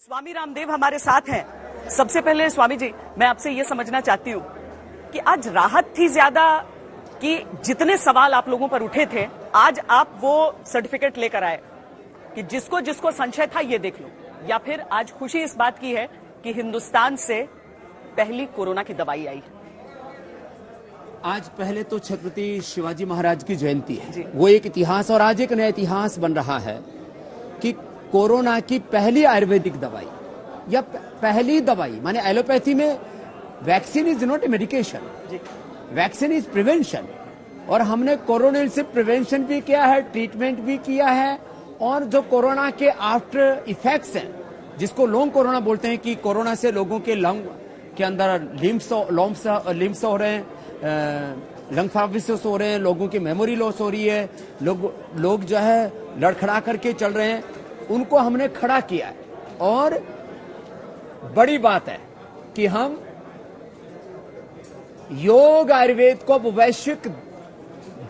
स्वामी रामदेव हमारे साथ हैं। सबसे पहले स्वामी जी, मैं आपसे ये समझना चाहती हूँ कि आज राहत थी ज्यादा कि जितने सवाल आप लोगों पर उठे थे, आज आप वो सर्टिफिकेट लेकर आए कि जिसको जिसको संशय था ये देख लो, या फिर आज खुशी इस बात की है कि हिंदुस्तान से पहली कोरोना की दवाई आई? आज पहले तो छत्रपति शिवाजी महाराज की जयंती है, वो एक इतिहास और आज एक नया इतिहास बन रहा है कि कोरोना की पहली आयुर्वेदिक दवाई या पहली दवाई, माने एलोपैथी में vaccine is not a medication, vaccine is prevention. और हमने कोरोना से प्रिवेंशन भी किया है, ट्रीटमेंट भी किया है, और जो कोरोना के आफ्टर इफेक्ट्स हैं, जिसको लॉन्ग कोरोना बोलते हैं, कि कोरोना से लोगों के लंग के अंदर लिम्स हो रहे हैं, लंग फाइब्रोसिस हो रहे हैं, लोगों की मेमोरी लॉस हो रही है, लोग जो है लड़खड़ा करके चल रहे हैं, उनको हमने खड़ा किया है। और बड़ी बात है कि हम योग आयुर्वेद को वैश्विक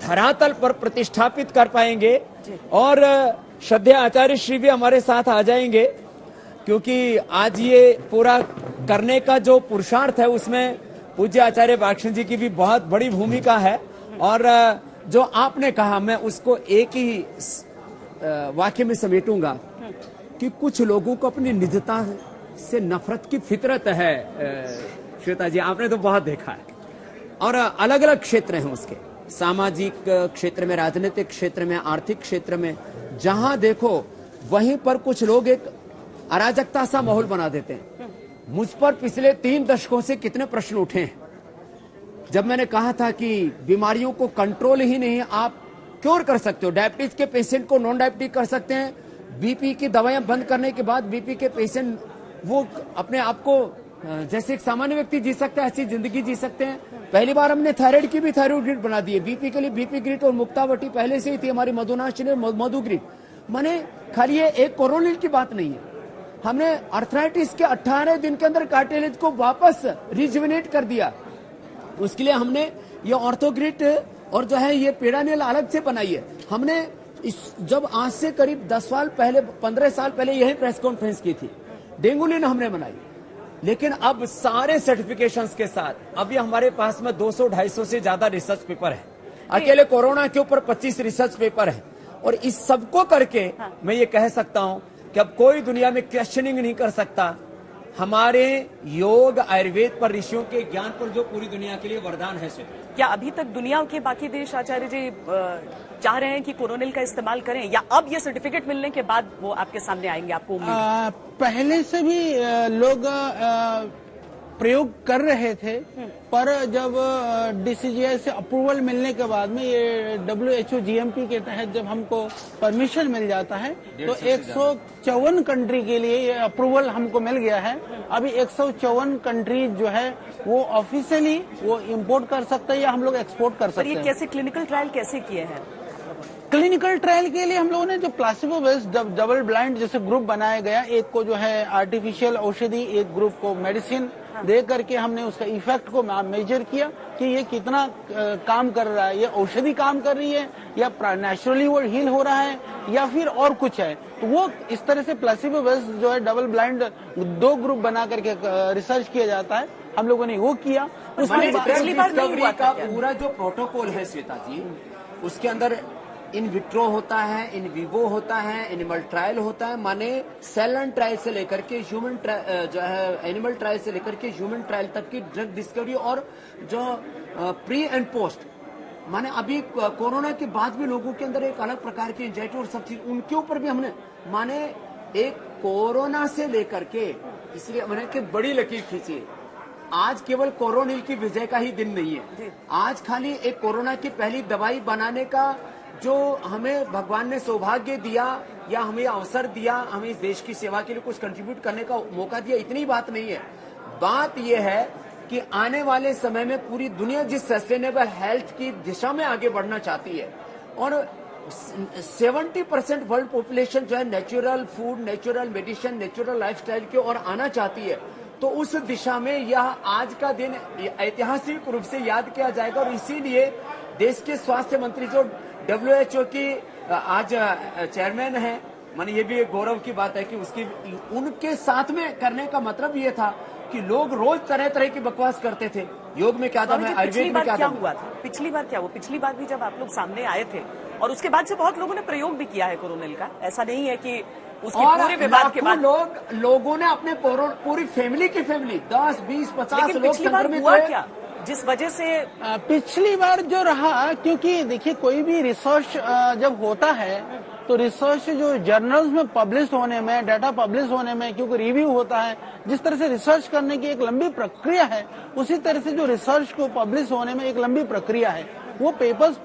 धरातल पर प्रतिष्ठापित कर पाएंगे। और श्रद्धेय आचार्य श्री भी हमारे साथ आ जाएंगे, क्योंकि आज ये पूरा करने का जो पुरुषार्थ है उसमें पूज्य आचार्य बागशन जी की भी बहुत बड़ी भूमिका है। और जो आपने कहा, मैं उसको एक ही वाक्य में समेटूंगा कि कुछ लोगों को अपनी निजता से नफरत की फितरत है। श्वेता जी, आपने तो बहुत देखा है, और अलग अलग क्षेत्र हैं उसके, सामाजिक क्षेत्र में, राजनीतिक क्षेत्र में, आर्थिक क्षेत्र में, जहां देखो वहीं पर कुछ लोग एक अराजकता सा माहौल बना देते हैं। मुझ पर पिछले 3 दशकों से कितने प्रश्न उठे हैं, जब मैंने कहा था कि बीमारियों को कंट्रोल ही नहीं आप क्योर कर सकते हो, डायबिटीज के पेशेंट को नॉन डायबिटिक कर सकते हैं, बीपी की दवाइयां बंद करने के बाद बीपी के पेशेंट वो अपने आप को जैसे एक सामान्य व्यक्ति जी सकता है ऐसी जिंदगी जी सकते हैं। पहली बार हमने थायराइड की भी थायराइड ग्रिड बना दी है, बीपी के लिए बीपी ग्रिड, और मुक्तावटी पहले से ही थी हमारी मधुनाशिनी मधु ग्रिड। माने खाली ये एक कोरोनिल की बात नहीं है, हमने अर्थराइटिस के 18 दिन के अंदर कार्टिलेज को वापस रिजुविनेट कर दिया। उसके लिए हमने ये ऑर्थोग्रिड और जो है ये पेडानियल अलग से बनाई है। हमने जब आज से करीब 10 साल पहले, 15 साल पहले यही प्रेस कॉन्फ्रेंस की थी, डेंगुलिन हमने बनाई, लेकिन अब सारे सर्टिफिकेशंस के साथ अब ये हमारे पास में 200-250 से ज्यादा रिसर्च पेपर है। अकेले कोरोना के ऊपर 25 रिसर्च पेपर है। और इस सबको करके मैं ये कह सकता हूं कि अब कोई दुनिया में क्वेश्चनिंग नहीं कर सकता हमारे योग आयुर्वेद पर, ऋषियों के ज्ञान पर, जो पूरी दुनिया के लिए वरदान है। क्या अभी तक दुनिया के बाकी देश, आचार्य जी, चाह रहे हैं कि कोरोनिल का इस्तेमाल करें, या अब ये सर्टिफिकेट मिलने के बाद वो आपके सामने आएंगे? आपको पहले से भी लोग प्रयोग कर रहे थे, पर जब DCGI से अप्रूवल मिलने के बाद में, ये WHO GMP के तहत जब हमको परमिशन मिल जाता है, तो 154 कंट्री के लिए ये अप्रूवल हमको मिल गया है। अभी 154 कंट्री जो है वो ऑफिशियली वो इंपोर्ट कर सकते हैं या हम लोग एक्सपोर्ट कर सकते हैं। ये कैसे क्लिनिकल ट्रायल कैसे किए हैं? क्लिनिकल ट्रायल के लिए हम लोगों ने जो प्लासिबो बेस्ड डबल ब्लाइंड जैसे ग्रुप बनाया गया, एक को जो है आर्टिफिशियल औषधि, एक ग्रुप को मेडिसिन दे करके हमने उसका इफेक्ट को मेजर किया कि ये कितना काम कर रहा है, ये औषधि काम कर रही है या नेचुरली वो हील हो रहा है या फिर और कुछ है। तो वो इस तरह से प्लासिबो बेस्ड जो है डबल ब्लाइंड 2 ग्रुप बना करके रिसर्च किया जाता है। हम लोगों ने वो किया। उसमें डिस्कवरी का पूरा जो प्रोटोकॉल है श्वेता जी, उसके अंदर इन विट्रो होता है, इन विवो होता है, एनिमल ट्रायल होता है, माने सेल एंड ट्रायल से लेकर के ह्यूमन जो है एनिमल ट्रायल से लेकर के ह्यूमन ट्रायल तक की ड्रग डिस्कवरी, और जो प्री एंड पोस्ट, माने अभी कोरोना के बाद भी लोगों के अंदर एक अलग प्रकार की एंजाइटी और सब चीज, उनके ऊपर भी हमने, माने एक कोरोना से लेकर के, इसलिए मैंने कि बड़ी लकीर खींची, आज केवल कोरोनिल की विजय का ही दिन नहीं है। आज खाली एक कोरोना की पहली दवाई बनाने का जो हमें भगवान ने सौभाग्य दिया या हमें अवसर दिया, हमें इस देश की सेवा के लिए कुछ कंट्रीब्यूट करने का मौका दिया, इतनी बात नहीं है। बात यह है कि आने वाले समय में पूरी दुनिया जिस सस्टेनेबल हेल्थ की दिशा में आगे बढ़ना चाहती है, और 70% वर्ल्ड पॉपुलेशन जो है natural food, natural medicine, natural lifestyle की ओर आना चाहती है, तो उस दिशा में यह आज का दिन ऐतिहासिक रूप से याद किया जाएगा। और इसीलिए देश के स्वास्थ्य मंत्री जो WHO की आज चेयरमैन हैं, माने ये भी एक गौरव की बात है कि उसकी उनके साथ में करने का मतलब ये था कि लोग रोज तरह तरह की बकवास करते थे। योग में क्या था, मैं आयुर्वेद में क्या हुआ था, पिछली बार क्या हुआ, पिछली बार भी जब आप लोग सामने आए थे और उसके बाद से बहुत लोगों ने प्रयोग भी किया है कोरोनिल का, ऐसा नहीं है कि उसके पूरे विवाद के बाद लोगों ने अपने पूरी फैमिली 10, 20, 50 लोग संक्रमित हुआ हुए। क्या जिस वजह से पिछली बार जो रहा, क्योंकि देखिए कोई भी रिसर्च जब होता है तो रिसर्च जो जर्नल्स में पब्लिश होने में, डाटा पब्लिश होने में, क्योंकि रिव्यू होता है, जिस तरह से रिसर्च करने की एक लंबी प्रक्रिया है, उसी तरह से जो रिसर्च को पब्लिश होने में एक लंबी प्रक्रिया है। वो पेपर्स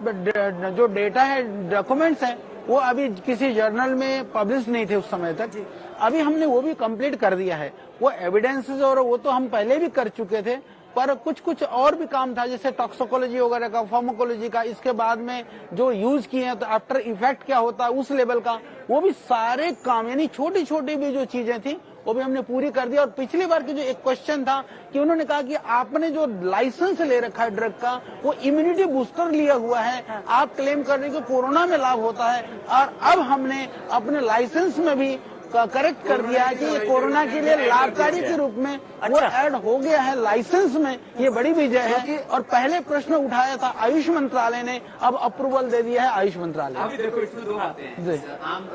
जो डेटा है, डॉक्यूमेंट्स है, वो अभी किसी जर्नल में पब्लिश नहीं थे उस समय तक। अभी हमने वो भी कंप्लीट कर दिया है। वो एविडेंसेस और वो तो हम पहले भी कर चुके थे, पर कुछ और भी काम था, जैसे टॉक्सिकोलॉजी वगैरह का, फार्माकोलॉजी का, इसके बाद में जो यूज किए हैं तो आफ्टर इफेक्ट क्या होता है उस लेवल का, वो भी सारे काम, यानी छोटी छोटी भी जो चीजें थी वो भी हमने पूरी कर दिया। और पिछली बार की जो एक क्वेश्चन था कि उन्होंने कहा कि आपने जो लाइसेंस ले रखा है ड्रग का, वो इम्यूनिटी बूस्टर लिया हुआ है, आप क्लेम कर रहे हैं कि कोरोना में लाभ होता है, और अब हमने अपने लाइसेंस में भी करेक्ट कर दिया है कि ये कोरोना के लिए लाभकारी के रूप में वो ऐड हो गया है लाइसेंस में। ये बड़ी विजय है। और पहले प्रश्न उठाया था आयुष मंत्रालय ने, अब अप्रूवल दे दिया है आयुष मंत्रालय। अभी देखो इसमें दो बातें हैं। आम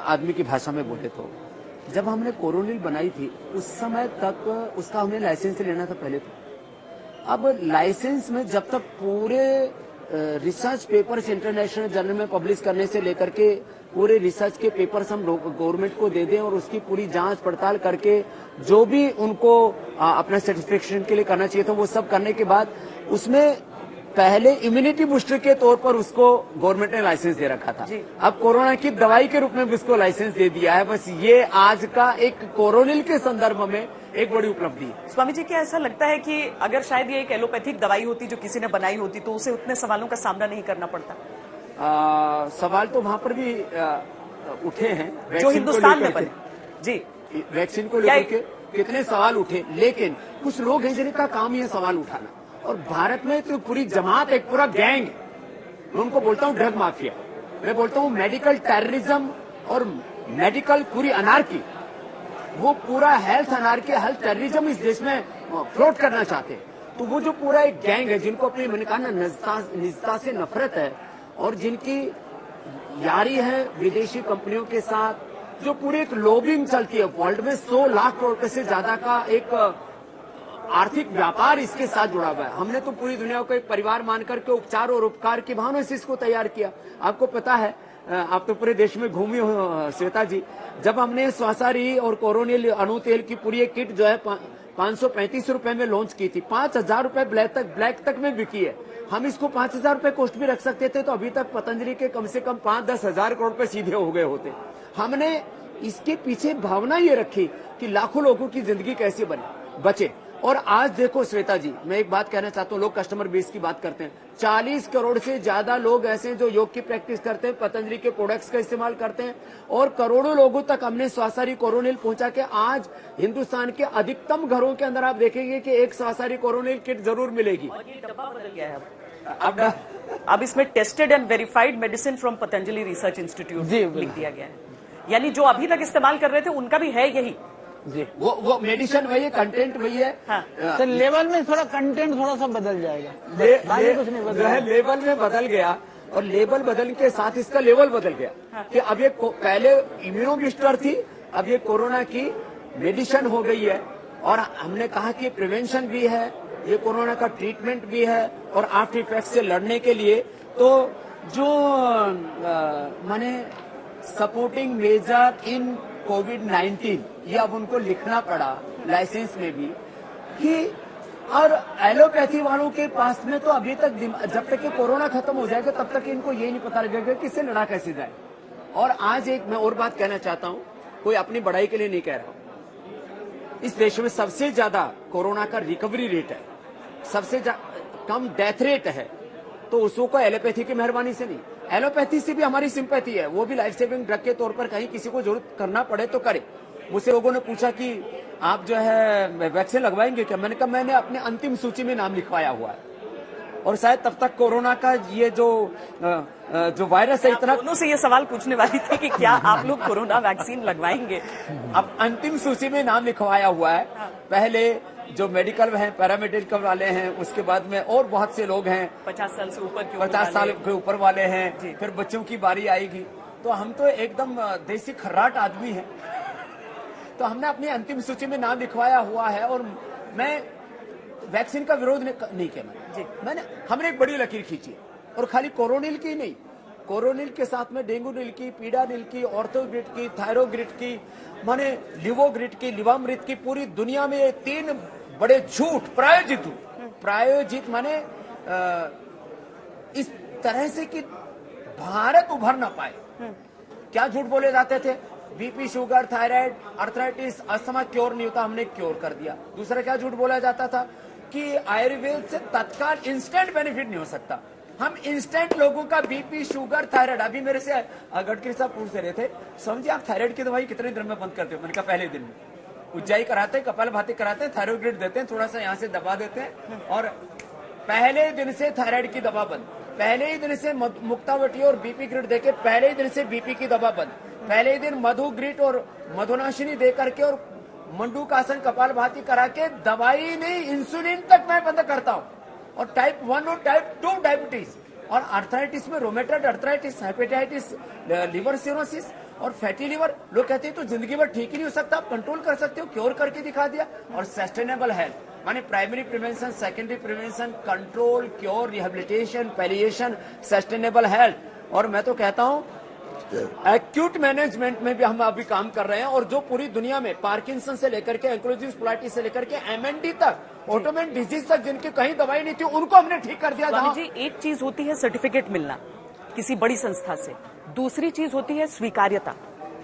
आदमी की भाषा में बोले तो जब हमने कोरोनिल बनाई थी उस समय तक उसका हमें लाइसेंस लेना था पहले तो। अब लाइसेंस में जब तक पूरे रिसर्च पेपर्स इंटरनेशनल जर्नल में पब्लिश करने से लेकर के पूरे रिसर्च के पेपर्स हम गवर्नमेंट को दे दें और उसकी पूरी जांच पड़ताल करके जो भी उनको अपना सर्टिफिकेशन के लिए करना चाहिए था वो सब करने के बाद उसमें पहले इम्यूनिटी बूस्टर के तौर पर उसको गवर्नमेंट ने लाइसेंस दे रखा था। अब कोरोना की दवाई के रूप में भी उसको लाइसेंस दे दिया है। बस ये आज का एक कोरोनिल के संदर्भ में एक बड़ी उपलब्धि है। स्वामी जी, क्या ऐसा लगता है कि अगर शायद ये एक एलोपैथिक दवाई होती जो किसी ने बनाई होती तो उसे उतने सवालों का सामना नहीं करना पड़ता? सवाल तो वहां पर भी उठे हैं जो हिंदुस्तान में बने। जी, वैक्सीन को लेकर के कितने सवाल उठे, लेकिन कुछ लोग हैं जिनका काम ये सवाल उठाना। और भारत में तो पूरी जमात, एक पूरा गैंग, मैं उनको बोलता हूँ ड्रग माफिया, मैं बोलता हूँ मेडिकल टेररिज्म और मेडिकल पूरी अनार्की, वो पूरा हेल्थ अनार्की, हेल्थ टेररिज्म इस देश में फ्लोट करना चाहते हैं। तो वो जो पूरा एक गैंग है जिनको अपनी मैंने कहा ना निजता से नफरत है और जिनकी यारी है विदेशी कंपनियों के साथ, जो पूरी एक लॉबिंग चलती है वर्ल्ड में, 100 लाख करोड़ रुपए से ज्यादा का एक आर्थिक व्यापार इसके साथ जुड़ा हुआ है। हमने तो पूरी दुनिया को एक परिवार मान करके उपचार और उपकार की भावना से इसको तैयार किया। आपको पता है, आप तो पूरे देश में घूमी हो श्वेता जी, जब हमने स्वासारी और कोरोनिल अणु तेल की पूरी एक किट जो है 535 रुपए में लॉन्च की थी, 5,000 रुपए ब्लैक तक में बिकी है। हम इसको 5,000 रुपए कॉस्ट भी रख सकते थे तो अभी तक पतंजलि के कम से कम 5-10 हजार करोड़ रुपए सीधे हो गए होते। हमने इसके पीछे भावना ये रखी कि लाखों लोगों की जिंदगी कैसे बचे। और आज देखो श्वेता जी, मैं एक बात कहना चाहता हूँ, लोग कस्टमर बेस की बात करते हैं, 40 करोड़ से ज्यादा लोग ऐसे हैं जो योग की प्रैक्टिस करते हैं, पतंजलि के प्रोडक्ट्स का इस्तेमाल करते हैं, और करोड़ों लोगों तक हमने स्वासारी कोरोनिल पहुंचा के आज हिंदुस्तान के अधिकतम घरों के अंदर आप देखेंगे कि एक स्वासारी कोरोनिल किट जरूर मिलेगी। और ये डब्बा बदल गया है अब इसमें tested and verified medicine from Patanjali research institute लिख दिया गया है, यानी जो अभी तक इस्तेमाल कर रहे थे उनका भी है यही जी। वो मेडिसिन वही है, कंटेंट वही है। हाँ। तो लेवल में थोड़ा कंटेंट थोड़ा सा बदल जाएगा, कुछ नहीं बदल है, लेवल में बदल गया और लेवल बदलने के साथ इसका लेवल बदल गया। हाँ। कि अब ये पहले इम्यूनो बूस्टर थी, अब ये कोरोना की मेडिसिन हो गई है। और हमने कहा कि प्रिवेंशन भी है, ये कोरोना का ट्रीटमेंट भी है, और आफ्टर इफेक्ट से लड़ने के लिए तो जो माने सपोर्टिंग मेजर इन कोविड-19 ये अब उनको लिखना पड़ा लाइसेंस में भी कि, और एलोपैथी वालों के पास में तो अभी तक जब तक ये कोरोना खत्म हो जाएगा तब तक इनको ये नहीं पता लगेगा कि इससे लड़ा कैसे जाए। और आज एक मैं और बात कहना चाहता हूं, कोई अपनी बड़ाई के लिए नहीं कह रहा, इस देश में सबसे ज्यादा कोरोना का रिकवरी रेट है, सबसे कम डेथ रेट है, तो उसको एलोपैथी की मेहरबानी से नहीं, एलोपैथी से भी हमारी सिंपैथी है, वो भी लाइफ सेविंग ड्रग के तौर पर कहीं किसी को जरूरत करना पड़े तो करे। मुझसे लोगों ने पूछा कि आप जो है वैक्सीन लगवाएंगे क्या, मैंने कहा मैंने अपने अंतिम सूची में नाम लिखवाया हुआ है। और शायद तब तक कोरोना का ये जो वायरस है इतना। दोनों से ये सवाल पूछने वाली थी कि क्या आप लोग कोरोना वैक्सीन लगवाएंगे? अब अंतिम सूची में नाम लिखवाया हुआ है। पहले जो मेडिकल हैं, पैरामेडिकल वाले हैं, उसके बाद में और बहुत से लोग हैं 50 साल से ऊपर के 50 साल के ऊपर वाले हैं, फिर बच्चों की बारी आएगी। तो हम तो एकदम देसी खर्राट आदमी हैं, तो हमने अपनी अंतिम सूची में नाम लिखवाया हुआ है। और मैं वैक्सीन का विरोध नहीं किया हमने एक बड़ी लकीर खींची, और खाली कोरोनिल की नहीं, कोरोनिल के साथ में डेंगू नील की, पीड़ा नील की, ऑर्थोग्रिड की, थायरोग्रिड की, माने लिवोग्रिड की, लिवामृत की, पूरी दुनिया में 3 बड़े झूठ प्रायोजित माने इस तरह से कि भारत उभर ना पाए। क्या झूठ बोले जाते थे? BP, sugar, thyroid, arthritis, asthma cure नहीं होता, हमने क्योर कर दिया। दूसरा क्या झूठ बोला जाता था कि आयुर्वेद से तत्काल इंस्टेंट बेनिफिट नहीं हो सकता। हम इंस्टेंट लोगों का बीपी, शुगर, थायराइड, अभी मेरे से गडकरी साहब पूछ रहे थे, समझिए आप थायराइड की दवाई कितने दिन में बंद करते हो? मैंने कहा पहले दिन में। उज्जाई कराते हैं, कपालभाति कराते हैं, थायरोग्रिड देते हैं, थोड़ा सा यहाँ से दबा देते हैं, और पहले दिन से थायराइड की दवा बंद, पहले ही दिन से मुक्तावटी और बीपी ग्रिड देके पहले ही दिन से बीपी की दवा बंद, पहले ही दिन मधु ग्रिड और मधुनाशिनी दे करके और मंडूकासन, कपालभाति करा के दवाई नहीं, इंसुलिन तक मैं बंद करता हूँ। और टाइप 1 और टाइप 2 डायबिटीज, और आर्थराइटिस में rheumatoid arthritis, hepatitis, liver cirrhosis और फैटी लिवर। लोग कहते हैं तो जिंदगी भर ठीक ही नहीं हो सकता, आप कंट्रोल कर सकते हो, क्योर करके दिखा दिया। और सस्टेनेबल हेल्थ माने primary prevention, secondary prevention, control, cure, rehabilitation, palliation, sustainable health. और मैं तो कहता हूँ एक्यूट मैनेजमेंट में भी हम अभी काम कर रहे हैं, और जो पूरी दुनिया में पार्किंसन से लेकर के एंक्लोजिव स्पोलाइटिस से लेकर के एमएनडी तक, ऑटोमेन डिजीज तक, जिनकी कहीं दवाई नहीं थी, उनको हमने ठीक कर दिया। स्वामी जी, एक चीज होती है सर्टिफिकेट मिलना किसी बड़ी संस्था से, दूसरी चीज होती है स्वीकार्यता,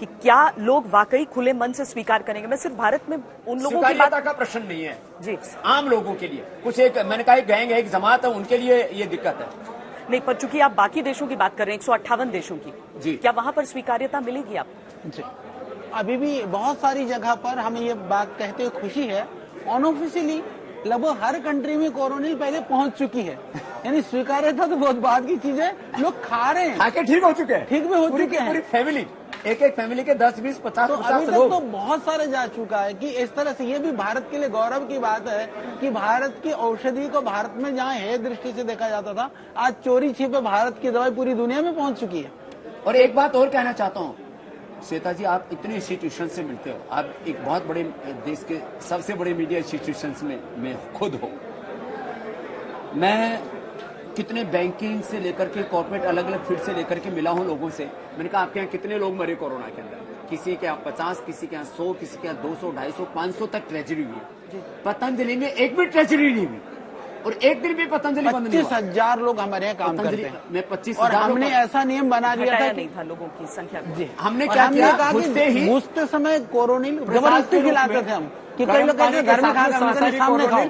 कि क्या लोग वाकई खुले मन से स्वीकार करेंगे। मैं सिर्फ भारत में उन लोगों की बात का प्रश्न नहीं है जी, आम लोगों के लिए कुछ एक, मैंने कहा एक गैंग है, एक जमात है, उनके लिए ये दिक्कत है नहीं। पर चूंकि आप बाकी देशों की बात कर रहे हैं, 158 देशों की जी, क्या वहां पर स्वीकार्यता मिलेगी आपको? जी, अभी भी बहुत सारी जगह पर हमें ये बात कहते हुए खुशी है, अनऑफिशियली लगभग हर कंट्री में कोरोनिल पहले पहुंच चुकी है। यानी स्वीकार्यता तो बहुत बाद की चीज है, लोग खा रहे हैं, खाके ठीक हो चुके हैं, ठीक भी हो चुके हैं। पूरी फैमिली, एक फैमिली के 10, 20, 50 अभी तक लोग तो बहुत सारे जा चुका है कि इस तरह से ये भी भारत के लिए गौरव की बात है कि भारत की औषधि को भारत में जहाँ है दृष्टि से देखा जाता था, आज चोरी छिपे भारत की दवाई पूरी दुनिया में पहुंच चुकी है। और एक बात और कहना चाहता हूँ श्वेता जी, आप इतने इंस्टीट्यूशन से मिलते हो, आप एक बहुत बड़े देश के सबसे बड़े मीडिया इंस्टीट्यूशन में खुद हो। मैं कितने बैंकिंग से लेकर के कॉर्पोरेट अलग अलग फील्ड से लेकर के मिला हूं लोगों से। मैंने कहा आपके यहाँ कितने लोग मरे कोरोना के अंदर? किसी के यहाँ 50, किसी के यहाँ 100, किसी के यहाँ 200, 250, 500 तक ट्रेजरी हुई है। पतंजलि में एक भी ट्रेजरी नहीं हुई, और एक दिन भी पतंजलि बंद नहीं हुआ। 25,000 लोग हमारे यहाँ काम करते हैं। मैं 25,000, और हमने ऐसा नियम बना दिया था नहीं था लोगों की संख्या जी। हमने क्या किया, घुसते समय कोरोनिल जबरदस्ती खिलाते थे हम, कि कई लोग कहते घर में खा सामने खाओ,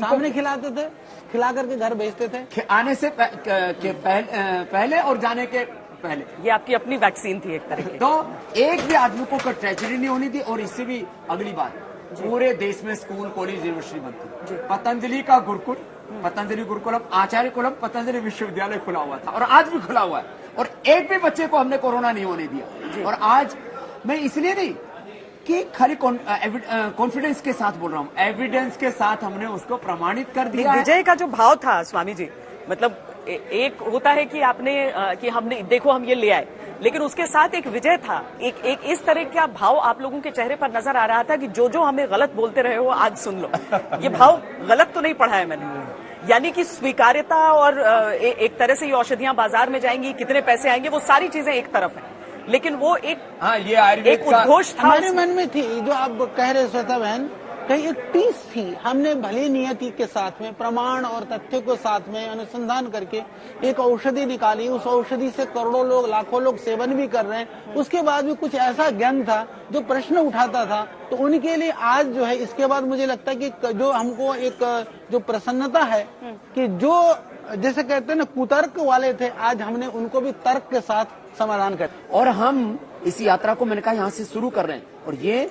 सामने खिलाते थे, खिला करके घर भेजते थे आने से पहले और जाने के पहले। ये आपकी अपनी वैक्सीन थी एक तरह की। तो एक भी आदमी को ट्रेजेडी नहीं होनी थी। और इससे भी अगली बात, पूरे देश में स्कूल, कॉलेज, यूनिवर्सिटी बंद थी। पतंजलि का गुरुकुल, पतंजलि गुरुकुलम, आचार्य कुलम, पतंजलि विश्वविद्यालय खुला हुआ था, और आज भी खुला हुआ है, और एक भी बच्चे को हमने कोरोना नहीं होने दिया। और आज मैं इसलिए नहीं कि खाली कॉन्फिडेंस के साथ बोल रहा हूँ, एविडेंस के साथ हमने उसको प्रमाणित कर दिया। विजय का जो भाव था स्वामी जी, मतलब एक होता है कि आपने कि हमने देखो हम ये ले आए, लेकिन उसके साथ एक विजय था, एक इस तरह का भाव आप लोगों के चेहरे पर नजर आ रहा था कि जो हमें गलत बोलते रहे हो आज सुन लो। ये भाव गलत तो नहीं पढ़ा है मैंने, यानी कि स्वीकार्यता और एक तरह से ये औषधियां बाजार में जाएंगी, कितने पैसे आएंगे, वो सारी चीजें एक तरफ है, लेकिन वो एक ये आयुर्वेद एक उद्घोष था हमारे मन में थी। जो आप कह रहे श्वेता बहन, कहीं एक पीस थी। हमने भली नियति के साथ में, प्रमाण और तथ्य को साथ में अनुसंधान करके एक औषधि निकाली। उस औषधि से करोड़ों लोग, लाखों लोग सेवन भी कर रहे हैं। उसके बाद भी कुछ ऐसा ज्ञान था जो प्रश्न उठाता था, तो उनके लिए आज जो है, इसके बाद मुझे लगता है कि जो हमको एक जो प्रसन्नता है कि जो जैसे कहते हैं ना कुतर्क वाले थे, आज हमने उनको भी तर्क के साथ समाधान कर। और हम इस यात्रा को मैंने कहा यहाँ से शुरू कर रहे हैं, और ये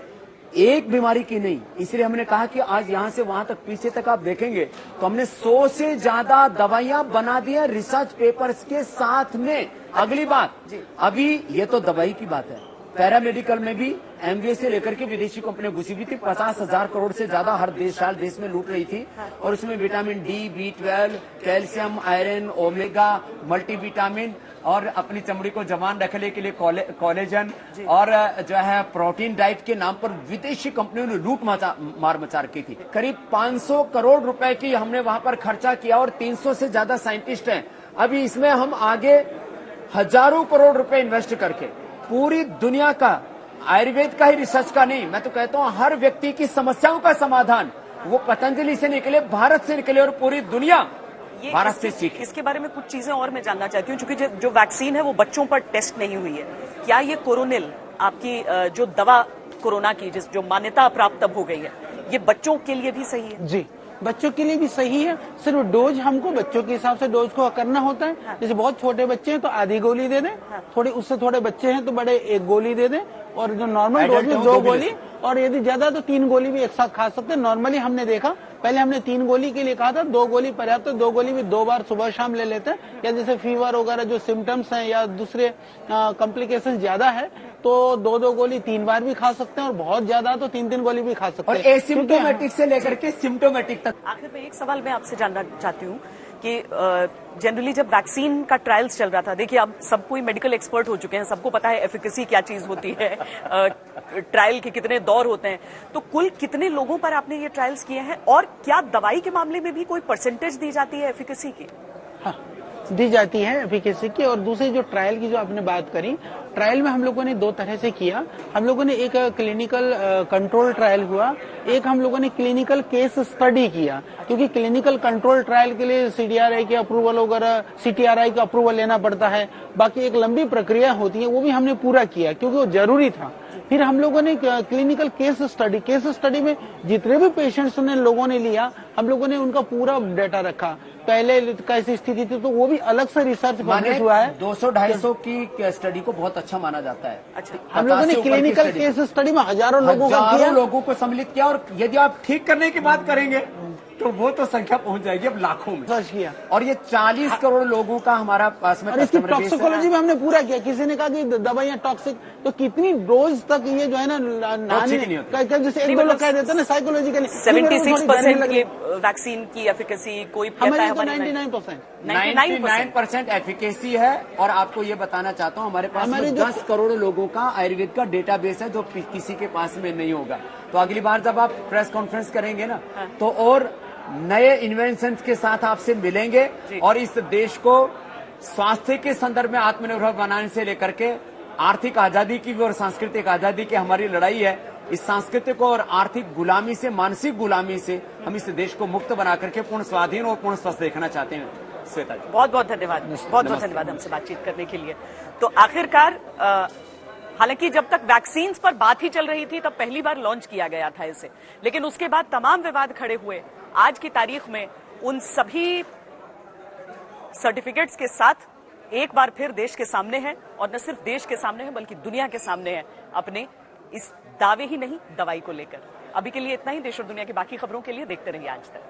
एक बीमारी की नहीं। इसलिए हमने कहा कि आज यहाँ से वहां तक पीछे तक आप देखेंगे तो हमने 100 से ज्यादा दवाइयां बना दी है रिसर्च पेपर्स के साथ में। अगली बात, अभी ये तो दवाई की बात है, पैरामेडिकल में भी एमबीए से लेकर के विदेशी कंपनियां घुसी हुई थी। 50,000 करोड़ से ज्यादा हर साल देश में लूट रही थी। और उसमें vitamin D, B12, calcium, iron, omega, multivitamin और अपनी चमड़ी को जवान रखने के लिए कोलेजन और जो है प्रोटीन डाइट के नाम पर विदेशी कंपनियों ने लूट मार मचा रखी थी। करीब 500 करोड़ रुपए की हमने वहां पर खर्चा किया और 300 से ज्यादा साइंटिस्ट हैं। अभी इसमें हम आगे हजारों करोड़ रुपए इन्वेस्ट करके पूरी दुनिया का, आयुर्वेद का ही रिसर्च का नहीं, मैं तो कहता हूं हर व्यक्ति की समस्याओं का समाधान वो पतंजलि से निकले, भारत से निकले और पूरी दुनिया भारत से सीखे। इसके बारे में कुछ चीजें और मैं जानना चाहती हूँ, क्योंकि जो वैक्सीन है वो बच्चों पर टेस्ट नहीं हुई है। क्या ये कोरोनिल आपकी जो दवा कोरोना की जो मान्यता प्राप्त अब हो गई है, ये बच्चों के लिए भी सही है? जी, बच्चों के लिए भी सही है। सिर्फ डोज हमको बच्चों के हिसाब से डोज को करना होता है। जैसे बहुत छोटे बच्चे हैं तो आधी गोली दे दें, थोड़े उससे थोड़े बच्चे हैं तो बड़े एक गोली दे दें, और जो नॉर्मल डोज में 2 गोली, और यदि ज्यादा तो 3 गोली भी एक साथ खा सकते हैं। नॉर्मली हमने देखा, पहले हमने 3 गोली के लिए कहा था, 2 गोली पर्याप्त है। 2 गोली भी 2 बार सुबह शाम ले लेते हैं। या जैसे फीवर वगैरह जो सिम्टम्स हैं या दूसरे कॉम्प्लिकेशन ज्यादा है तो 2-2 गोली 3 बार भी खा सकते हैं, और बहुत ज्यादा तो 3-3 गोली भी खा सकते हैं। और एसिम्टोमेटिक से लेकर के सिम्टोमेटिक तक। आखिर में एक सवाल मैं आपसे जानना चाहती हूँ कि जनरली जब वैक्सीन का ट्रायल्स चल रहा था, देखिए अब सब कोई मेडिकल एक्सपर्ट हो चुके हैं, सबको पता है एफिकेसी क्या चीज होती है, ट्रायल के कितने दौर होते हैं, तो कुल कितने लोगों पर आपने ये ट्रायल्स किए हैं, और क्या दवाई के मामले में भी कोई परसेंटेज दी जाती है एफिकेसी की? हाँ, दी जाती है एफिकेसी की। और दूसरी जो ट्रायल की जो आपने बात करी, ट्रायल में हम लोगों ने 2 तरह से किया। हम लोगों ने एक क्लिनिकल कंट्रोल ट्रायल हुआ, एक हम लोगों ने क्लिनिकल केस स्टडी किया। क्योंकि क्लिनिकल कंट्रोल ट्रायल के लिए CDRI के अप्रूवल वगैरह, CTRI का अप्रूवल लेना पड़ता है, बाकी एक लंबी प्रक्रिया होती है, वो भी हमने पूरा किया क्योंकि वो जरूरी था। फिर हम लोगों ने क्लिनिकल केस स्टडी में जितने भी पेशेंट्स ने लोगों ने लिया, हम लोगों ने उनका पूरा डेटा रखा, पहले कैसी स्थिति थी, तो वो भी अलग से रिसर्च पब्लिश हुआ है। 200-250 की स्टडी को बहुत अच्छा माना जाता है। अच्छा, हम लोगों ने क्लिनिकल केस स्टडी में हजारों लोगों को सम्मिलित किया, और यदि आप ठीक करने की बात करेंगे तो वो तो संख्या पहुंच जाएगी अब लाखों में। सर्च किया, और ये 40 करोड़ लोगों का हमारा पास में, और इसकी टॉक्सिकोलॉजी में हमने पूरा किया। किसी ने कहा कि दवाइयां टॉक्सिक, तो कितनी डोज तक ये जो है ना जैसे एक दो लोग कह देते हैं ना साइकोलॉजिकली 76% की वैक्सीन की एफिकेसी, कोई कहता है 99% एफिकेसी है। और आपको ये बताना चाहता हूँ, हमारे पास 10 करोड़ लोगों का आयुर्वेद का डेटाबेस है जो किसी के पास में नहीं होगा। तो अगली बार जब आप प्रेस कॉन्फ्रेंस करेंगे ना, तो और नए इन्वेंशन के साथ आपसे मिलेंगे, और इस देश को स्वास्थ्य के संदर्भ में आत्मनिर्भर बनाने से लेकर के आर्थिक आजादी की भी और सांस्कृतिक आजादी की हमारी लड़ाई है। इस सांस्कृतिक और आर्थिक गुलामी से, मानसिक गुलामी से हम इस देश को मुक्त बना करके पूर्ण स्वाधीन और पूर्ण स्वस्थ देखना चाहते हैं। श्वेता जी, बहुत बहुत धन्यवाद, बहुत बहुत धन्यवाद हमसे बातचीत करने के लिए। तो आखिरकार हालांकि जब तक वैक्सीन पर बात ही चल रही थी तब पहली बार लॉन्च किया गया था इसे, लेकिन उसके बाद तमाम विवाद खड़े हुए। आज की तारीख में उन सभी सर्टिफिकेट्स के साथ एक बार फिर देश के सामने है, और न सिर्फ देश के सामने है बल्कि दुनिया के सामने है, अपने इस दावे ही नहीं दवाई को लेकर। अभी के लिए इतना ही। देश और दुनिया की बाकी खबरों के लिए देखते रहिए आज तक।